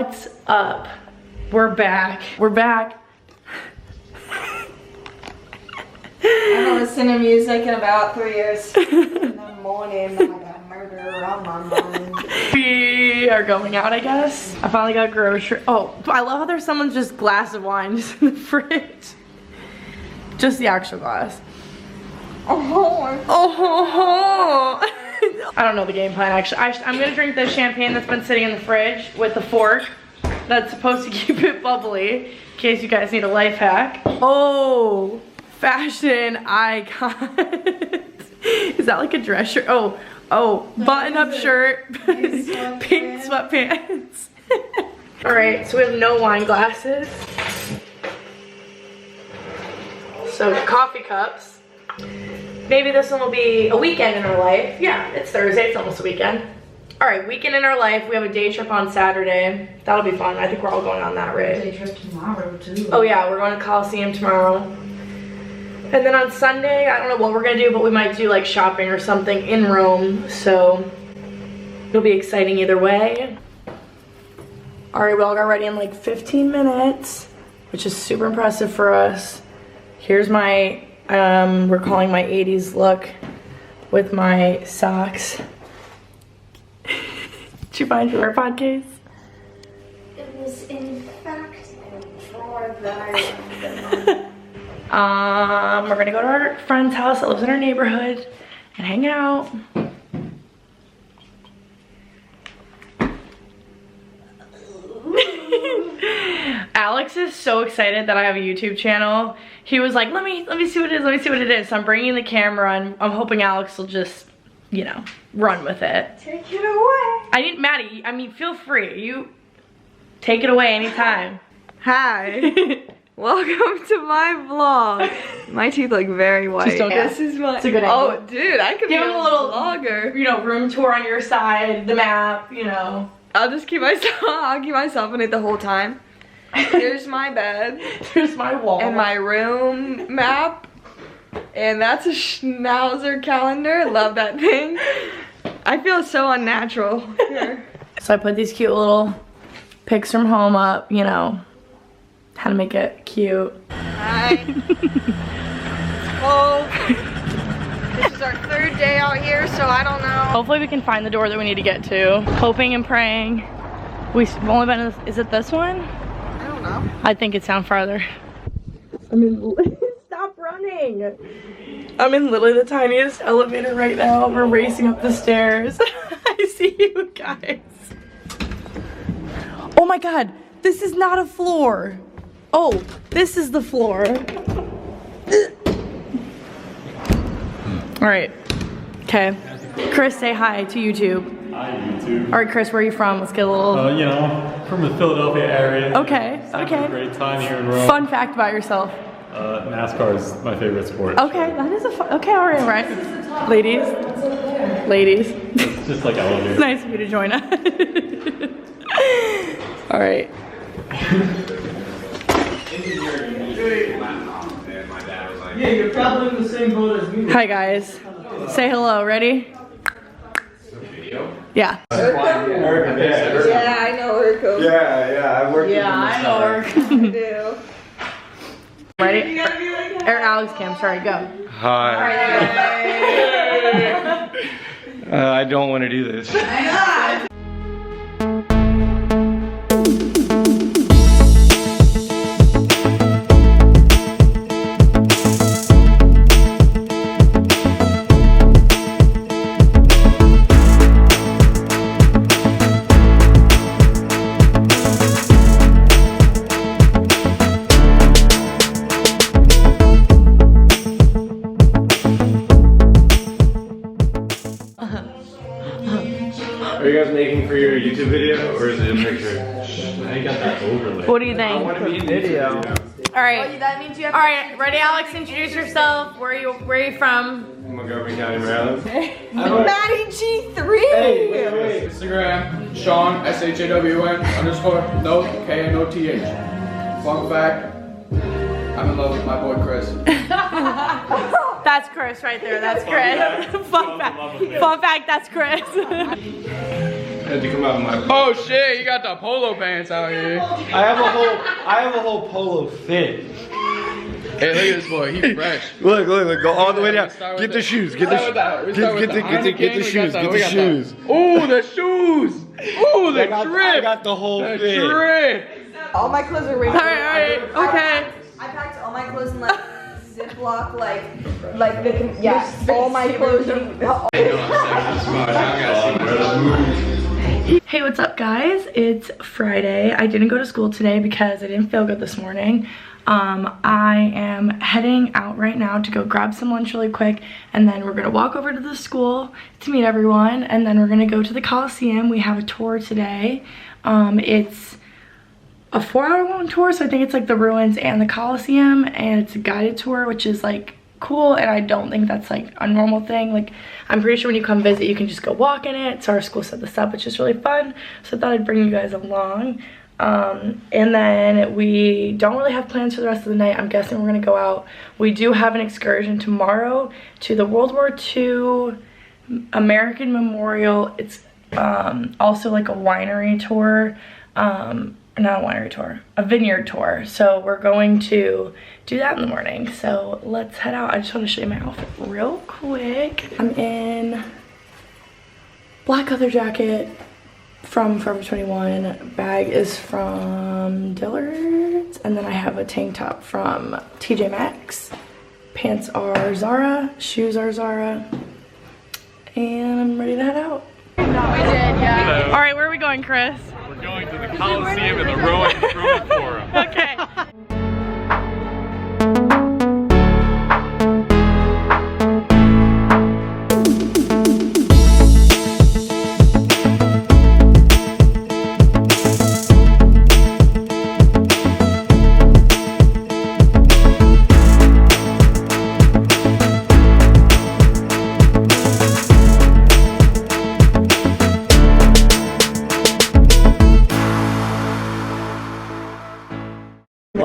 What's up? We're back. We're back. I haven't listened to music in about 3 years. In the morning, I got murder on my mind. We are going out, I guess. I finally got grocery. Oh, I love how there's someone's just glass of wine just in the fridge. Just the actual glass. I don't know the game plan actually. I'm gonna drink the champagne that's been sitting in the fridge with the fork. That's supposed to keep it bubbly, in case you guys need a life hack. Oh, fashion icon. Is that like a dress shirt? Oh, button-up shirt, pink sweatpants. All right, so we have no wine glasses. So coffee cups. Maybe this one will be a weekend in our life. Yeah, it's Thursday, it's almost a weekend. All right, weekend in our life. We have a day trip on Saturday. That'll be fun. I think we're all going on that, right? Day trip tomorrow too. Oh yeah, we're going to Coliseum tomorrow. And then on Sunday, I don't know what we're gonna do, but we might do like shopping or something in Rome. So it'll be exciting either way. All right, we all got ready in like 15 minutes, which is super impressive for us. Here's my, we're calling my 80s look with my socks. Did you find your AirPod case? It was in fact a drawer that I We're gonna go to our friend's house that lives in our neighborhood and hang out. Alex is so excited that I have a YouTube channel. He was like, let me see what it is, let me see what it is. So I'm bringing the camera and I'm hoping Alex will just, you know, run with it. take it away. Maddie, I mean, feel free. You take it away anytime. Hi. Welcome to my vlog. My teeth look very white. Just don't This is my. It's a good angle. Oh, dude, I could Give be him a a little vlogger. You know, room tour on your side, the map, you know. I'll just keep myself. I'll keep myself in it the whole time. Here's my bed There's my wall. and my room map, and that's a Schnauzer calendar. Love that thing. I feel so unnatural here. So I put these cute little pics from home up, you know, how to make it cute. Hi. It's cold. This is our 3rd day out here, so I don't know. Hopefully we can find the door that we need to get to. Hoping and praying. We've only been in this, is it this one? I don't know. I think it's down farther. Stop running. I'm in literally the tiniest elevator right now. We're racing up the stairs. I see you guys. Oh my God, this is not a floor. Oh, this is the floor. All right, okay. Chris, say hi to YouTube. Hi, YouTube. All right, Chris, where are you from? Let's get a little. You know, from the Philadelphia area. Okay, Having okay. a great time here in Rome. Fun fact about yourself. NASCAR is my favorite sport. Okay, that is a fun. Okay, all right. Ladies. It's just like elevators. It's nice of you to join us. All right. Yeah, you're probably in the same boat as me. Hi guys. Say hello. Ready? Yeah. Yeah, I know Urko. Yeah, I worked with him. I know her. I do. Ready? Or Alex Cam. Sorry. Go. Hi. I don't want to do this. Are you guys making for your YouTube video, or is it a picture? I got that overlay. What do you think? to be video. All right. That means you have All right. Ready, Alex? Introduce yourself. Where are you from? Montgomery County, Maryland. Maddie G3. Wait. Instagram, Sean, SHAWN_, KNOTH. Fun fact, I'm in love with my boy Chris. That's Chris right there. That's Chris. Fun fact. That's Chris. had to come out of my. Oh shit! You got the polo pants out here. I have a whole polo fit. Hey, look at this boy. He's fresh. Look, go all the way down. Get the shoes. Get the shoes. Get the shoes. Oh, the shoes. Oh, the I got the whole The fit. drip. All my clothes are ready. Alright, okay. I packed all my clothes in like Ziploc, all my clothes are. Hey, what's up guys? It's Friday. I didn't go to school today because I didn't feel good this morning. I am heading out right now to go grab some lunch really quick, and then we're gonna walk over to the school to meet everyone, and then we're gonna go to the Coliseum. We have a tour today. It's a 4-hour long tour, so I think it's like the ruins and the Coliseum, and it's a guided tour, which is like cool, and I don't think that's like a normal thing. Like, I'm pretty sure when you come visit you can just go walk in it. So our school set this up, which is really fun, so I thought I'd bring you guys along. And then we don't really have plans for the rest of the night. I'm guessing we're gonna go out. We do have an excursion tomorrow to the World War II American Memorial. It's also like a winery tour, not a winery tour, a vineyard tour. So we're going to do that in the morning. So let's head out. I just want to show you my outfit real quick. I'm in black leather jacket from Forever 21. Bag is from Dillard's. And then I have a tank top from TJ Maxx. Pants are Zara. Shoes are Zara. And I'm ready to head out. We did, yeah. All right, where are we going, Chris? We're going to the Coliseum and the Roman Forum. Okay.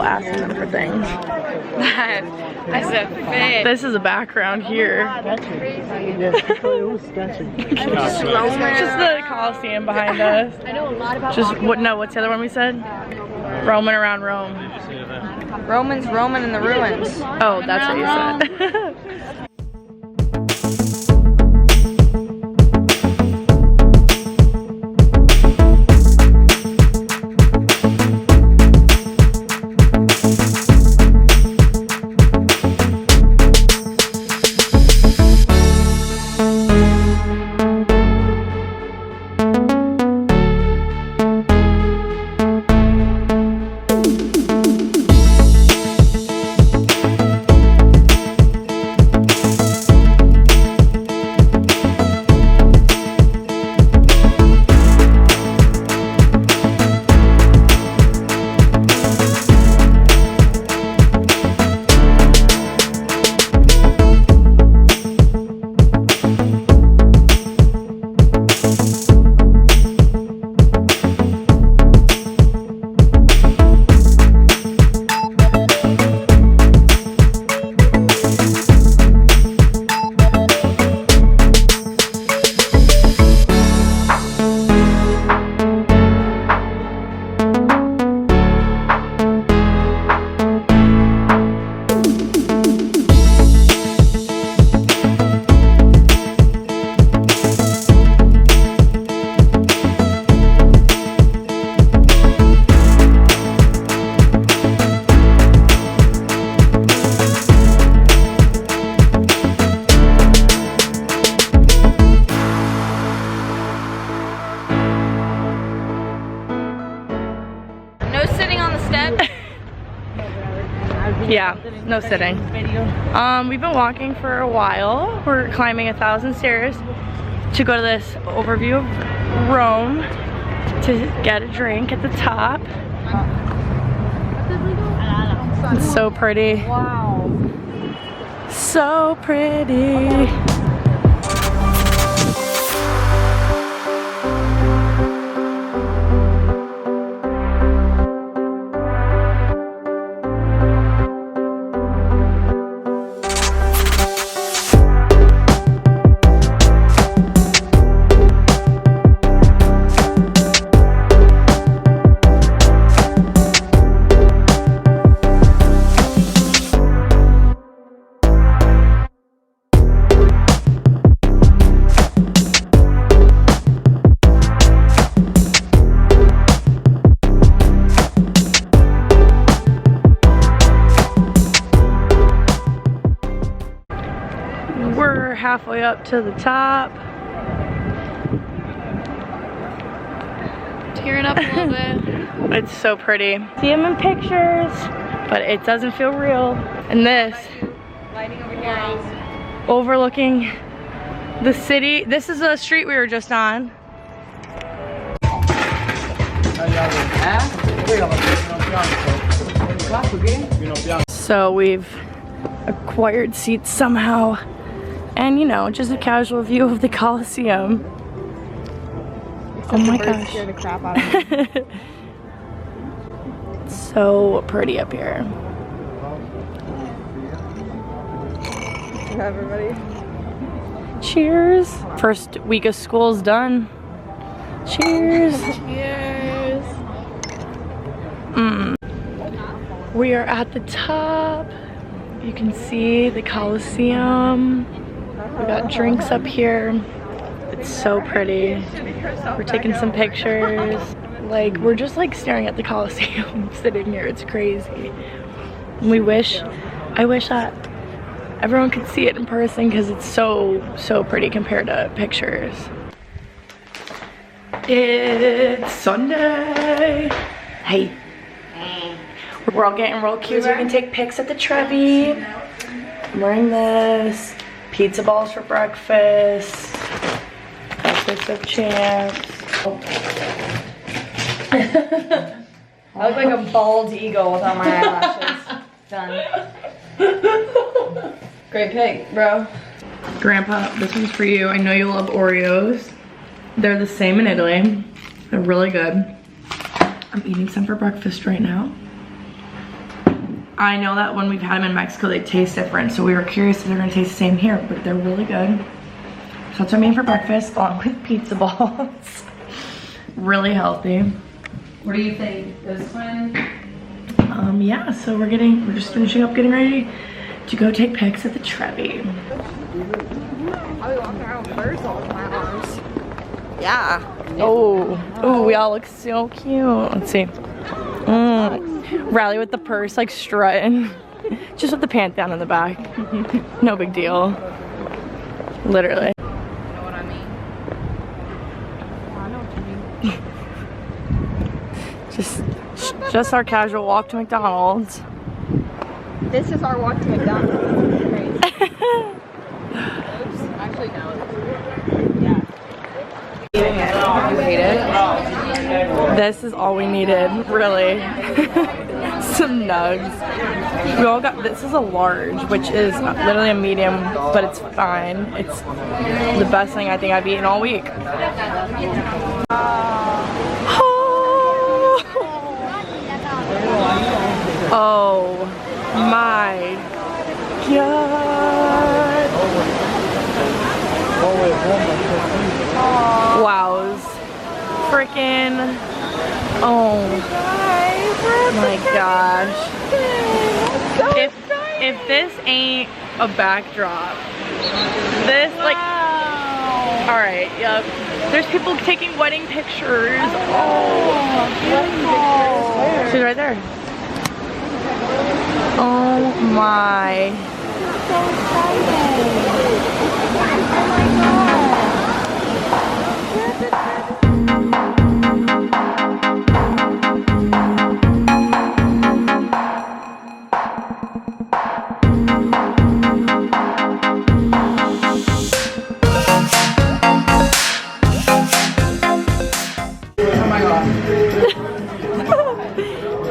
Asking them for things. That's a fit. This is a background here. Just the Coliseum behind us. I know a lot about What's the other one we said? Roaming around Rome. Romans roaming in the ruins. Oh, that's what you said. Yeah, no sitting. We've been walking for a while. We're climbing 1,000 stairs to go to this overview of Rome to get a drink at the top. It's so pretty. Wow. So pretty. We're halfway up to the top. Tearing up a little bit. It's so pretty. See them in pictures, but it doesn't feel real. And this, Lighting over here. overlooking the city. This is a street we were just on. So we've acquired seats somehow. And you know, just a casual view of the Coliseum. Oh my gosh. Scared the crap out of me. So pretty up here. Everybody. Cheers. First week of school's done. Cheers. Cheers. We are at the top. You can see the Coliseum. We got drinks up here. It's so pretty. We're taking some pictures. Like, we're just like staring at the Coliseum sitting here. It's crazy. And I wish that everyone could see it in person because it's so pretty compared to pictures. It's Sunday. Hey. We're all getting real cute so we can take pics at the Trevi. I'm wearing this. Pizza balls for breakfast. Breakfast of champs. I look like a bald eagle without my eyelashes. Done. Great pick, bro. Grandpa, this one's for you. I know you love Oreos. They're the same in Italy. They're really good. I'm eating some for breakfast right now. I know that when we've had them in Mexico, they taste different. So we were curious if they're gonna taste the same here, but they're really good. So that's what I'm eating for breakfast, along with pizza balls. Really healthy. What do you think? This one? Yeah, so we're just finishing up getting ready to go take pics at the Trevi. I'll be walking around with birds all over my arms. Yeah. Oh, we all look so cute. Let's see. Rally with the purse, like strutting. Just with the pants down in the back. No big deal. Literally. You know what I mean? I know what you mean. Just our casual walk to McDonald's. This is our walk to McDonald's. Crazy. Oops. Actually, no. Yeah. You hate it? This is all we needed, really. Some nugs. We all got, this is a large, which is literally a medium, but it's fine. It's the best thing I think I've eaten all week. Oh my god. Wows. Freaking. Oh my gosh. If this ain't a backdrop, this like, all right, yep. There's people taking wedding pictures. Oh, she's right there. Oh my.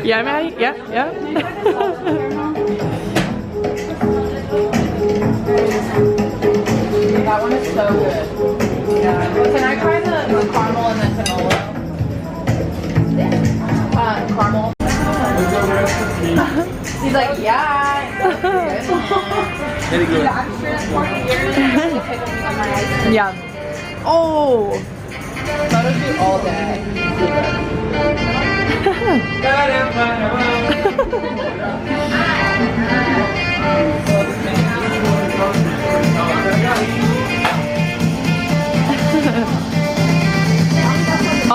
Yeah, Maddie? Yeah. That one is so good. Yeah. Can I try the caramel and the canola? Caramel. He's like, yeah. Very good. Yeah. Oh. Photo shoot all day.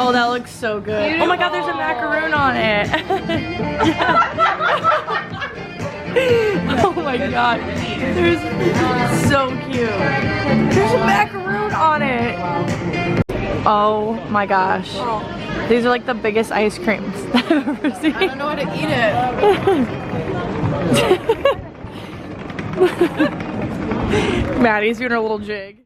Oh, that looks so good. Oh my god, there's a macaroon on it. Oh my god. There's so cute. There's a macaroon on it. Oh my gosh. These are like the biggest ice creams that I've ever seen. I don't know how to eat it. Maddie's doing her little jig.